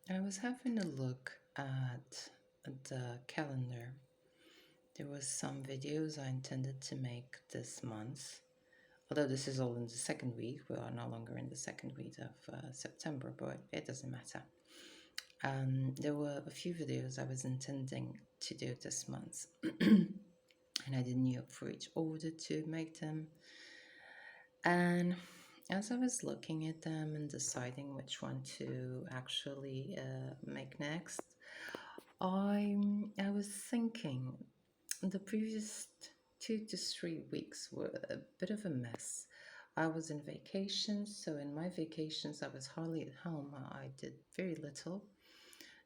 I was having a look at the calendar. There was some videos I intended to make this month. Although this is all in the second week, we are no longer in the second week of September, but it doesn't matter. There were a few videos I was intending to do this month, and I didn't know for each order to make them. And as I was looking at them and deciding which one to actually make next, I was thinking the previous 2 to 3 weeks were a bit of a mess. I was in vacation, so in my vacations I was hardly at home. I did very little.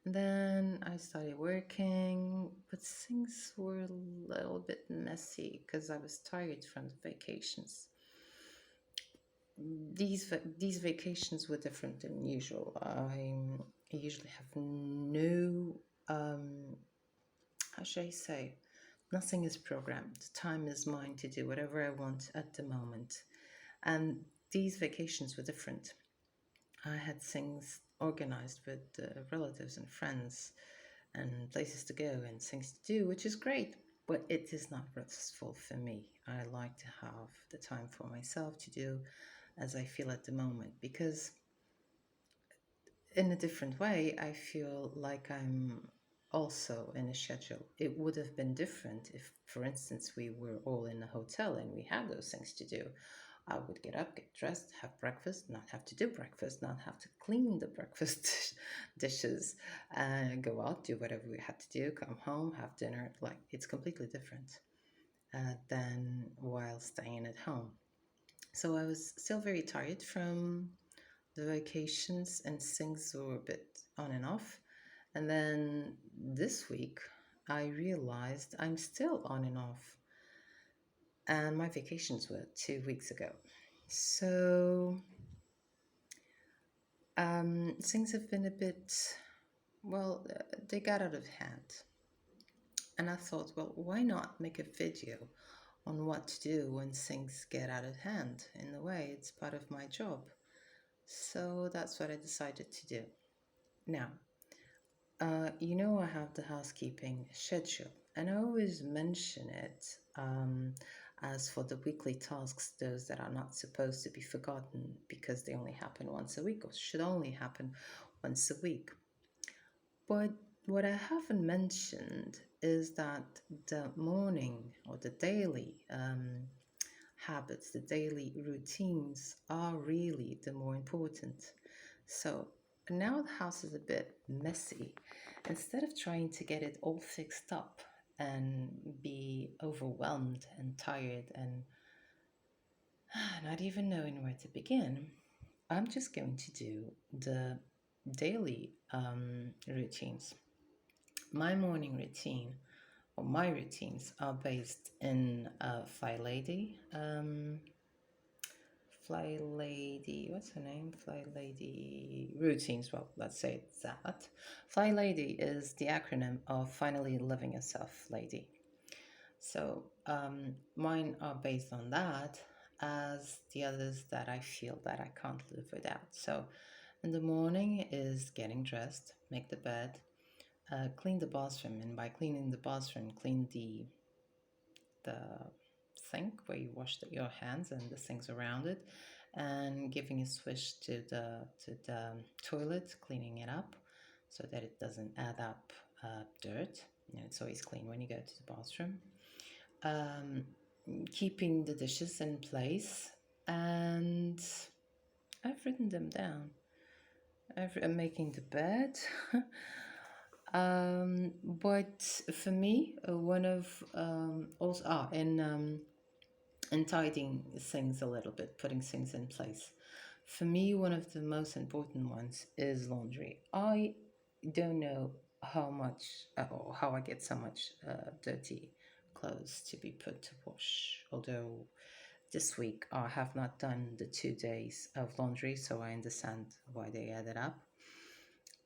And then I started working, but things were a little bit messy because I was tired from the vacations. These vacations were different than usual. I usually have no how should I say, nothing is programmed. Time is mine to do whatever I want at the moment. And these vacations were different. I had things organized with relatives and friends and places to go and things to do, which is great. But it is not restful for me. I like to have the time for myself to do as I feel at the moment because in a different way, I feel like I'm also in a schedule. It would have been different if, for instance, we were all in a hotel and we had those things to do. I would get up, get dressed, have breakfast, not have to do breakfast, not have to clean the breakfast dishes, go out, do whatever we had to do, come home, have dinner. Like, it's completely different than while staying at home. So I was still very tired from the vacations and things were a bit on and off. And then this week, I realized I'm still on and off. And my vacations were 2 weeks ago. So things have been a bit, well, they got out of hand. And I thought, well, why not make a video on what to do when things get out of hand? In a way, it's part of my job. So that's what I decided to do. Now, I have the housekeeping schedule, and I always mention it as for the weekly tasks, those that are not supposed to be forgotten because they only happen once a week or should only happen once a week. But what I haven't mentioned is that the morning or the daily habits, the daily routines are really the more important. So now the house is a bit messy. Instead of trying to get it all fixed up and be overwhelmed and tired and not even knowing where to begin, I'm just going to do the daily routines. My morning routine or my routines are based in Fly Lady. Fly Lady, what's her name? Fly Lady routines. Well, let's say it's that. Fly Lady is the acronym of Finally Living Yourself Lady. So mine are based on that, as the others that I feel that I can't live without. So in the morning is getting dressed, make the bed, clean the bathroom, and by cleaning the bathroom, clean the sink where you wash your hands and the things around it, and giving a swish to the toilet, cleaning it up so that it doesn't add up dirt. It's always clean when you go to the bathroom. Um, Keeping the dishes in place, and I've written them down. I'm making the bed. But for me, one of also and tidying things a little bit, putting things in place. For me, one of the most important ones is laundry. I don't know how much or how I get so much dirty clothes to be put to wash. Although this week I have not done the 2 days of laundry, so I understand why they added up.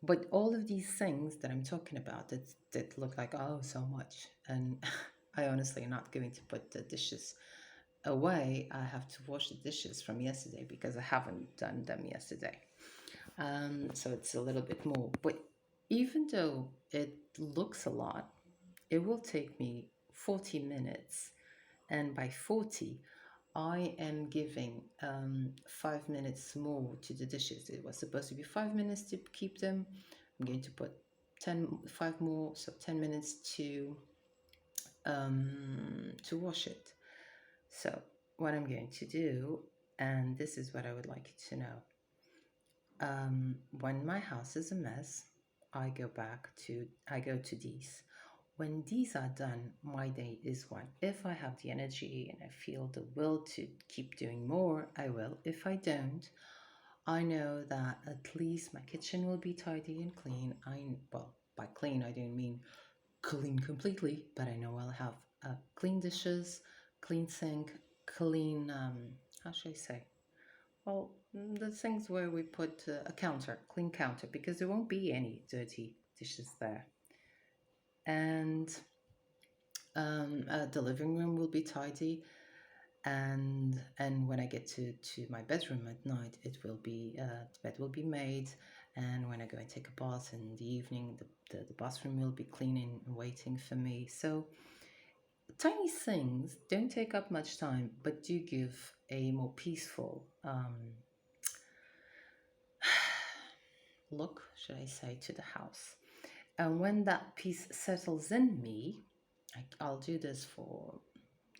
But all of these things that I'm talking about that look like, oh, so much, and I honestly am not going to put the dishes away. I have to wash the dishes from yesterday because I haven't done them yesterday. So it's a little bit more. But even though it looks a lot, it will take me 40 minutes. And by 40, I am giving 5 minutes more to the dishes. It was supposed to be 5 minutes to keep them. I'm going to put 5 more, so 10 minutes to wash it. So what I'm going to do, and this is what I would like you to know. When my house is a mess, I go to these. When these are done, my day is one. If I have the energy and I feel the will to keep doing more, I will. If I don't, I know that at least my kitchen will be tidy and clean. Well, by clean, I don't mean clean completely, but I know I'll have clean dishes, clean sink, clean, how should I say? Well, the things where we put a counter, clean counter, because there won't be any dirty dishes there. And the living room will be tidy, and when I get to my bedroom at night, it will be the bed will be made, and when I go and take a bath in the evening, the bathroom will be clean and waiting for me. So tiny things don't take up much time, but do give a more peaceful look, should I say, to the house. And when that peace settles in me, I'll do this for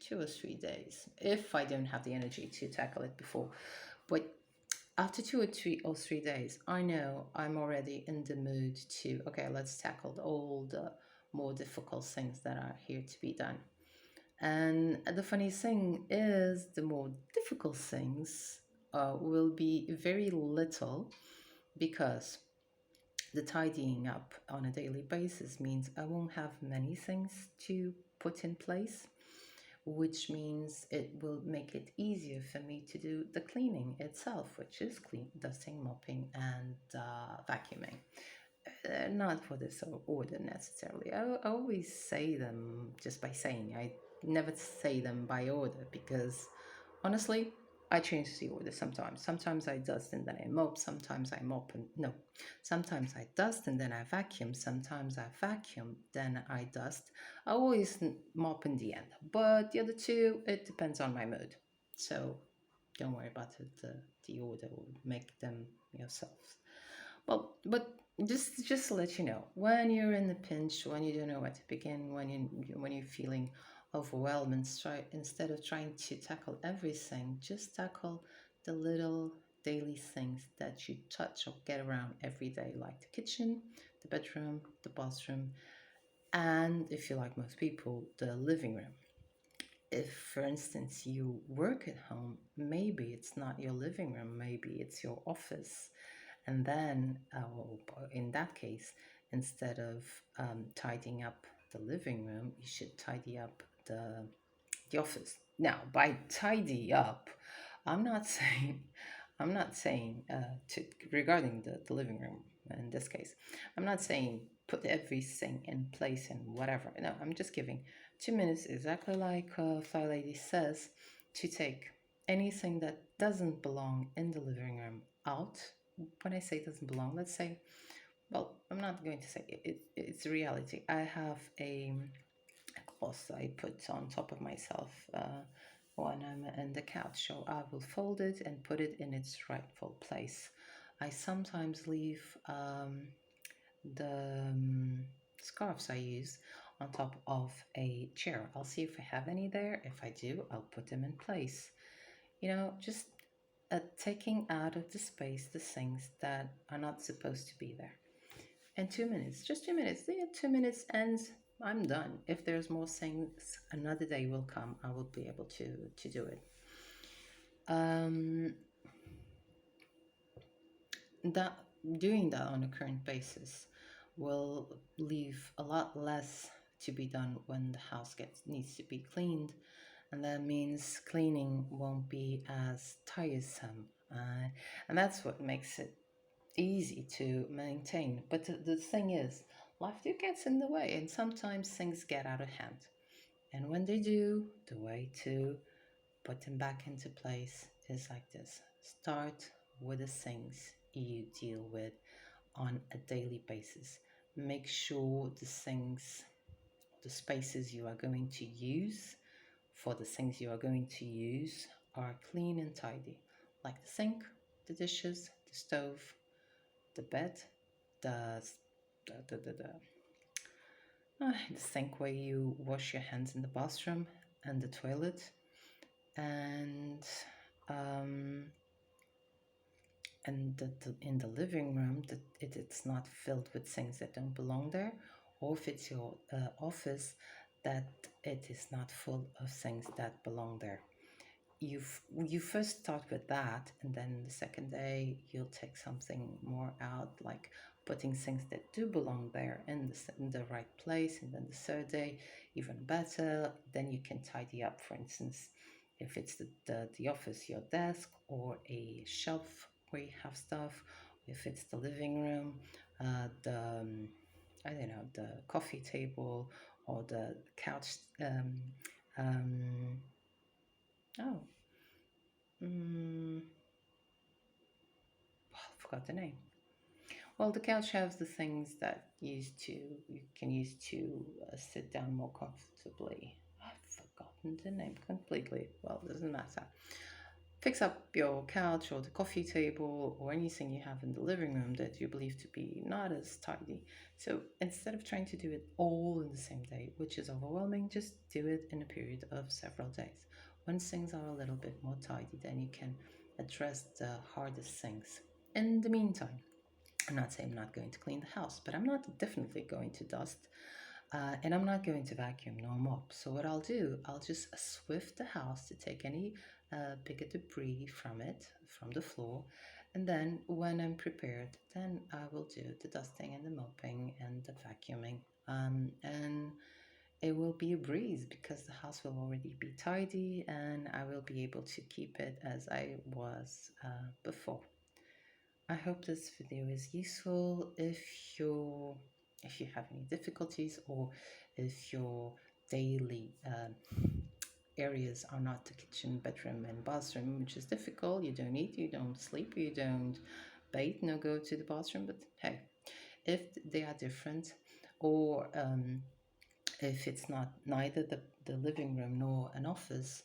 2 or 3 days if I don't have the energy to tackle it before. But after 2 or 3 days, I know I'm already in the mood to, okay, let's tackle all the more difficult things that are here to be done. And the funny thing is, the more difficult things will be very little because the tidying up on a daily basis means I won't have many things to put in place, which means it will make it easier for me to do the cleaning itself, which is clean, dusting, mopping, and vacuuming. Not for this order necessarily. I always say them just by saying. I never say them by order because honestly, I change the order sometimes. Sometimes I dust and then I mop. Sometimes I mop and no. Sometimes I dust and then I vacuum. Sometimes I vacuum, then I dust. I always mop in the end. But the other two, it depends on my mood. So don't worry about it. The order will make them yourselves. Well, but just to let you know, when you're in the pinch, when you don't know where to begin, when you're feeling overwhelmed, and instead of trying to tackle everything, just tackle the little daily things that you touch or get around every day, like the kitchen, the bedroom, the bathroom, and if you like most people, the living room. If, for instance, you work at home, maybe it's not your living room, maybe it's your office. And then, well, in that case, instead of tidying up the living room, you should tidy up the office. Now, by tidy up, I'm not saying I'm not saying to regarding the living room in this case. I'm not saying put everything in place and whatever. No, I'm just giving 2 minutes, exactly like Fly Lady says, to take anything that doesn't belong in the living room out. When I say doesn't belong, let's say, well, I'm not going to say it's reality. I have a cloth I put on top of myself when I'm in the couch. So I will fold it and put it in its rightful place. I sometimes leave the scarves I use on top of a chair. I'll see if I have any there. If I do, I'll put them in place. Just taking out of the space the things that are not supposed to be there. And 2 minutes, just 2 minutes. Yeah, 2 minutes ends. I'm done. If there's more things, another day will come. I will be able to do it. Um, that Doing that on a current basis will leave a lot less to be done when the house gets needs to be cleaned, and that means cleaning won't be as tiresome, and that's what makes it easy to maintain. But the thing is, life do gets in the way, and sometimes things get out of hand. And when they do, the way to put them back into place is like this: start with the things you deal with on a daily basis. Make sure the spaces you are going to use for the things you are going to use are clean and tidy, like the sink, the dishes, the stove, the bed, the the sink where you wash your hands in the bathroom, and the toilet, and um, in the living room that it's not filled with things that don't belong there, or if it's your office, that it is not full of things that belong there. You first start with that, and then the second day you'll take something more out, like putting things that do belong there in in the right place, and then the third day even better, then you can tidy up. For instance, if it's the office, your desk, or a shelf where you have stuff. If it's the living room, the I don't know, the coffee table, or the couch. Um, oh, Mm, I forgot the name. Well, the couch has the things that you can use to sit down more comfortably. I've forgotten the name completely. Well, it doesn't matter. Fix up your couch or the coffee table or anything you have in the living room that you believe to be not as tidy. So instead of trying to do it all in the same day, which is overwhelming, just do it in a period of several days. When things are a little bit more tidy, then you can address the hardest things. In the meantime, I'm not saying I'm not going to clean the house, but I'm not definitely going to dust, and I'm not going to vacuum nor mop. So what I'll do, I'll just swift the house to take any bigger debris from it, from the floor, and then when I'm prepared, then I will do the dusting and the mopping and the vacuuming, and it will be a breeze because the house will already be tidy, and I will be able to keep it as I was before. I hope this video is useful. If you have any difficulties, or if your daily areas are not the kitchen, bedroom, and bathroom, which is difficult. You don't eat, you don't sleep, you don't bathe, no go to the bathroom. But hey, if they are different, or if it's not neither the living room nor an office,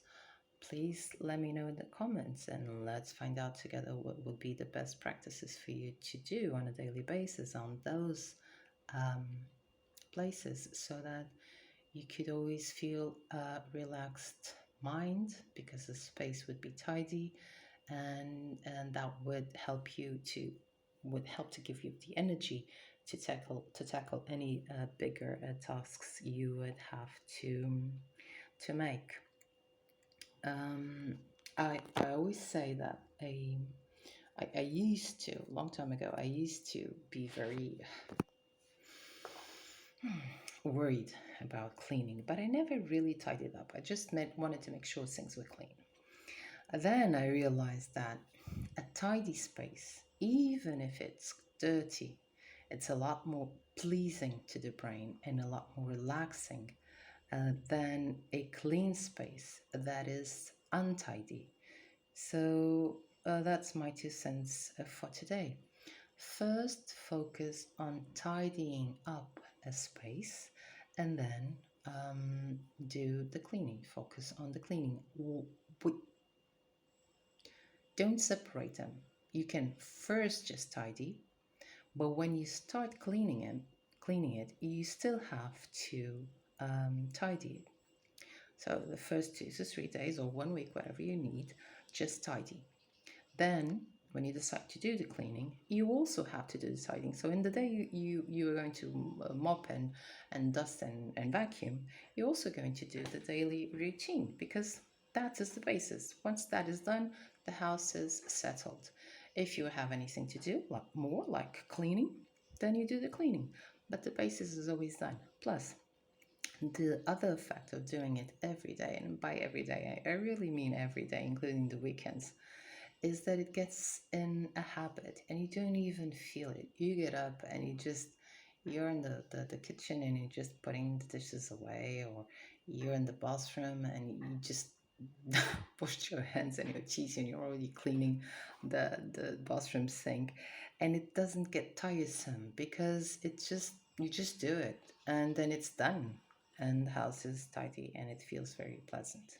please let me know in the comments, and let's find out together what would be the best practices for you to do on a daily basis on those um, places, so that you could always feel a relaxed mind because the space would be tidy, and that would help to give you the energy to tackle any bigger tasks you would have to make. Um, I always say that I used to, a long time ago, I used to be very worried about cleaning, but I never really tidied up. I just wanted to make sure things were clean. Then I realized that a tidy space, even if it's dirty, it's a lot more pleasing to the brain and a lot more relaxing than a clean space that is untidy. So that's my 2 cents for today. First, focus on tidying up a space, and then do the cleaning. Focus on the cleaning. Don't separate them. You can first just tidy, but when you start cleaning it, you still have to tidy it. So the first 2 to 3 days or 1 week, whatever you need, just tidy. Then, when you decide to do the cleaning, you also have to do the tidying. So in the day you are going to mop and dust and vacuum, you're also going to do the daily routine, because that is the basis. Once that is done, the house is settled. If you have anything to do, like cleaning, then you do the cleaning. But the basis is always done. Plus, the other effect of doing it every day, and by every day, I really mean every day, including the weekends, is that it gets in a habit and you don't even feel it. You get up and you're in the kitchen and you're just putting the dishes away, or you're in the bathroom and you just washed your hands and your teeth and you're already cleaning the bathroom sink, and it doesn't get tiresome because it's just you just do it and then it's done, and the house is tidy and it feels very pleasant.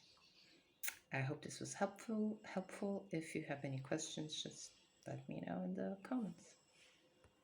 I hope this was helpful. If you have any questions, just let me know in the comments.